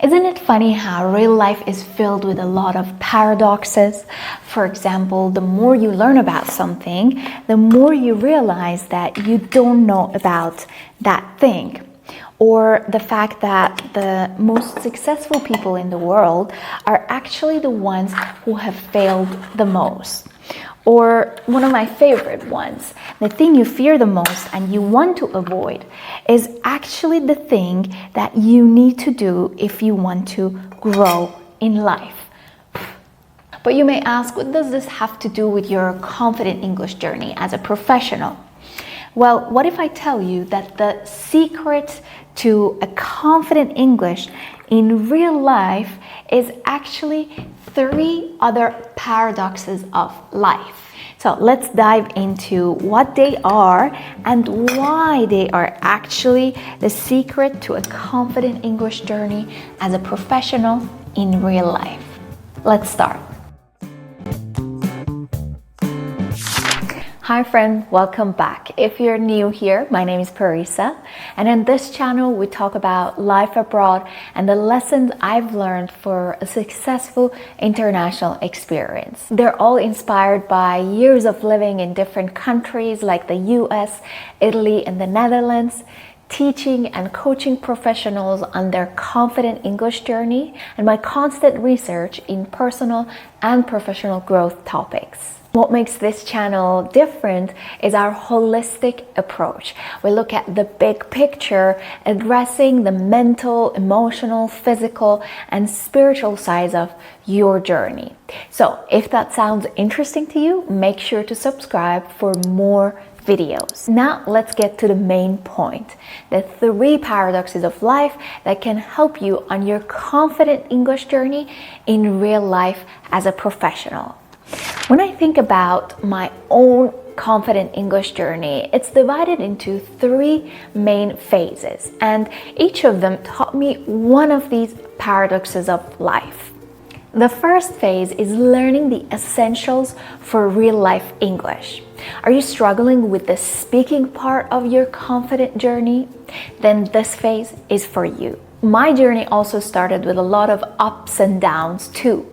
Isn't it funny how real life is filled with a lot of paradoxes? For example, the more you learn about something, the more you realize that you don't know about that thing. Or the fact that the most successful people in the world are actually the ones who have failed the most. Or one of my favorite ones, the thing you fear the most and you want to avoid is actually the thing that you need to do if you want to grow in life. But you may ask, what does this have to do with your confident English journey as a professional? Well, what if I tell you that the secret to a confident English in real life is actually 3 other paradoxes of life. So let's dive into what they are and why they are actually the secret to a confident English journey as a professional in real life. Let's start. Hi friend, welcome back. If you're new here, my name is Parisa, and in this channel we talk about life abroad and the lessons I've learned for a successful international experience. They're all inspired by years of living in different countries like the U.S., Italy, and the Netherlands, teaching and coaching professionals on their confident English journey, and my constant research in personal and professional growth topics. What makes this channel different is our holistic approach. We look at the big picture, addressing the mental, emotional, physical, and spiritual sides of your journey. So if that sounds interesting to you, make sure to subscribe for more videos. Now let's get to the main point, the 3 paradoxes of life that can help you on your confident English journey in real life as a professional. When I think about my own confident English journey, it's divided into 3 main phases, and each of them taught me one of these paradoxes of life. The first phase is learning the essentials for real life English. Are you struggling with the speaking part of your confident journey? Then this phase is for you. My journey also started with a lot of ups and downs too.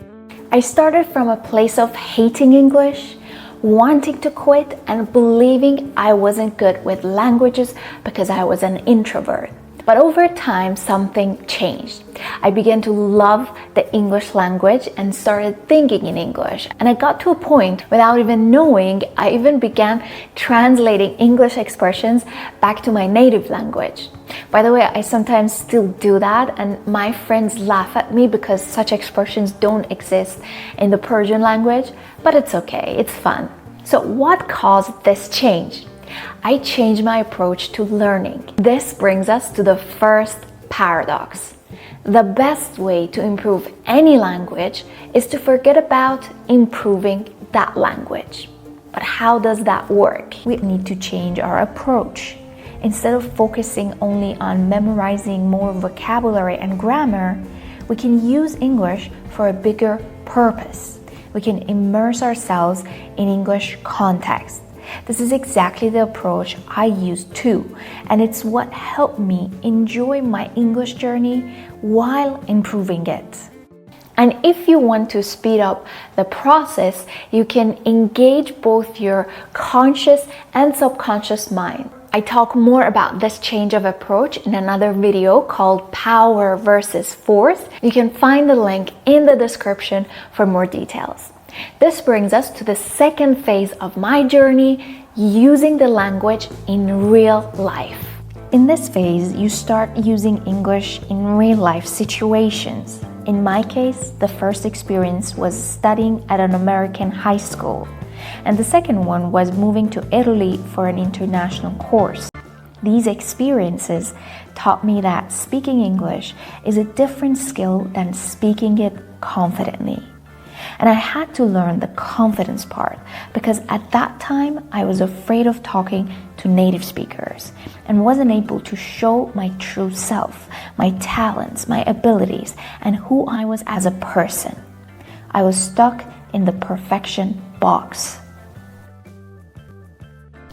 I started from a place of hating English, wanting to quit, and believing I wasn't good with languages because I was an introvert. But over time, something changed. I began to love the English language and started thinking in English. And I got to a point, without even knowing, I even began translating English expressions back to my native language. By the way, I sometimes still do that, and my friends laugh at me because such expressions don't exist in the Persian language, but it's okay, it's fun. So what caused this change? I changed my approach to learning. This brings us to the first paradox. The best way to improve any language is to forget about improving that language. But how does that work? We need to change our approach. Instead of focusing only on memorizing more vocabulary and grammar, we can use English for a bigger purpose. We can immerse ourselves in English context. This is exactly the approach I use too, and it's what helped me enjoy my English journey while improving it. And if you want to speed up the process, you can engage both your conscious and subconscious mind. I talk more about this change of approach in another video called Power versus Force. You can find the link in the description for more details. This brings us to the second phase of my journey, using the language in real life. In this phase, you start using English in real life situations. In my case, the first experience was studying at an American high school, and the second one was moving to Italy for an international course. These experiences taught me that speaking English is a different skill than speaking it confidently. And I had to learn the confidence part because at that time I was afraid of talking to native speakers and wasn't able to show my true self, my talents, my abilities, and who I was as a person. I was stuck in the perfection box.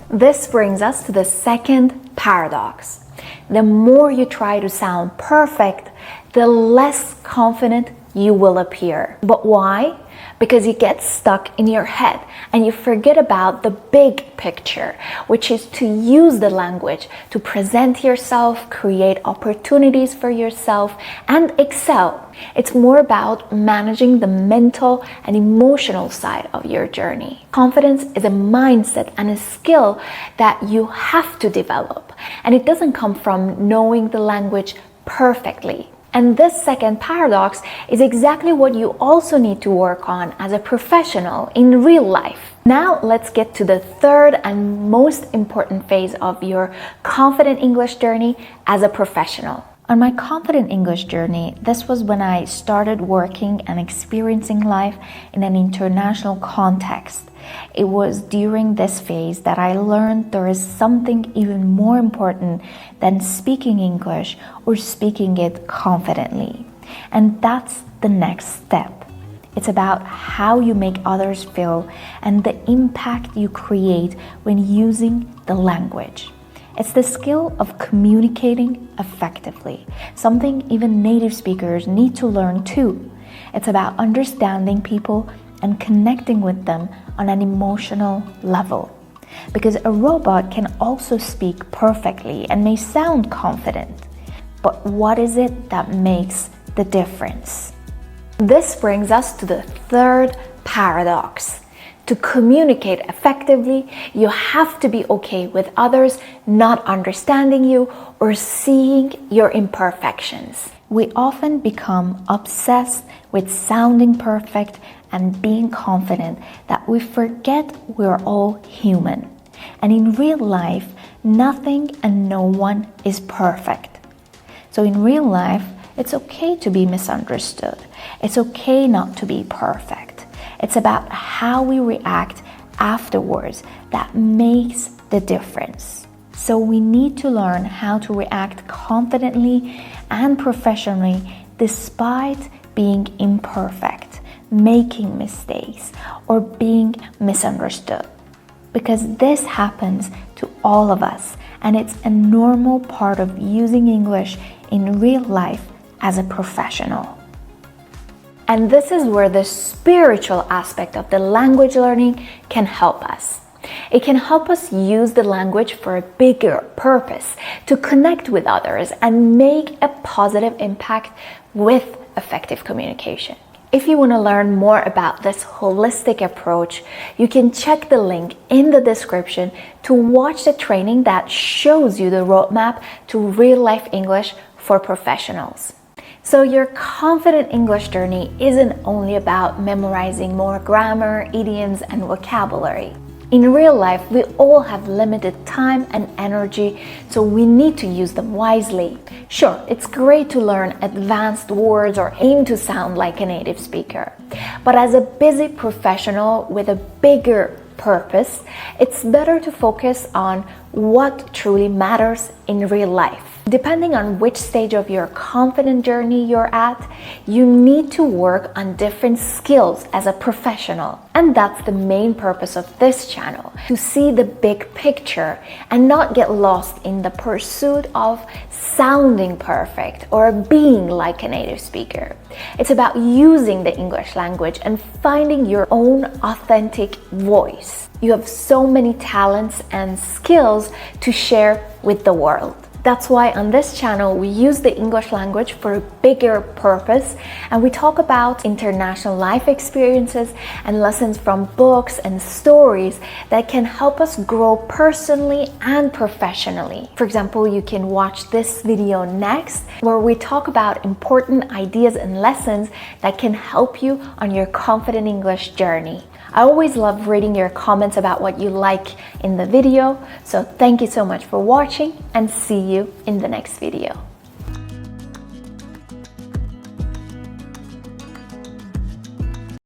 This brings us to the second paradox. The more you try to sound perfect, the less confident you will appear. But why? Because you get stuck in your head and you forget about the big picture, which is to use the language to present yourself, create opportunities for yourself, and excel. It's more about managing the mental and emotional side of your journey. Confidence is a mindset and a skill that you have to develop, and it doesn't come from knowing the language perfectly. And this second paradox is exactly what you also need to work on as a professional in real life. Now let's get to the third and most important phase of your confident English journey as a professional. On my confident English journey, this was when I started working and experiencing life in an international context. It was during this phase that I learned there is something even more important than speaking English or speaking it confidently. And that's the next step. It's about how you make others feel and the impact you create when using the language. It's the skill of communicating effectively, something even native speakers need to learn too. It's about understanding people and connecting with them on an emotional level. Because a robot can also speak perfectly and may sound confident. But what is it that makes the difference? This brings us to the third paradox. To communicate effectively, you have to be okay with others not understanding you or seeing your imperfections. We often become obsessed with sounding perfect and being confident that we forget we're all human. And in real life, nothing and no one is perfect. So in real life, it's okay to be misunderstood. It's okay not to be perfect. It's about how we react afterwards that makes the difference. So we need to learn how to react confidently and professionally despite being imperfect, making mistakes, or being misunderstood. Because this happens to all of us, and it's a normal part of using English in real life as a professional. And this is where the spiritual aspect of the language learning can help us. It can help us use the language for a bigger purpose, to connect with others and make a positive impact with effective communication. If you want to learn more about this holistic approach, you can check the link in the description to watch the training that shows you the roadmap to real-life English for professionals. So your confident English journey isn't only about memorizing more grammar, idioms, and vocabulary. In real life, we all have limited time and energy, so we need to use them wisely. Sure, it's great to learn advanced words or aim to sound like a native speaker. But as a busy professional with a bigger purpose, it's better to focus on what truly matters in real life. Depending on which stage of your confident journey you're at, you need to work on different skills as a professional. And that's the main purpose of this channel, to see the big picture and not get lost in the pursuit of sounding perfect or being like a native speaker. It's about using the English language and finding your own authentic voice. You have so many talents and skills to share with the world. That's why on this channel we use the English language for a bigger purpose, and we talk about international life experiences and lessons from books and stories that can help us grow personally and professionally. For example, you can watch this video next where we talk about important ideas and lessons that can help you on your confident English journey. I always love reading your comments about what you like in the video, so thank you so much for watching and see you in the next video.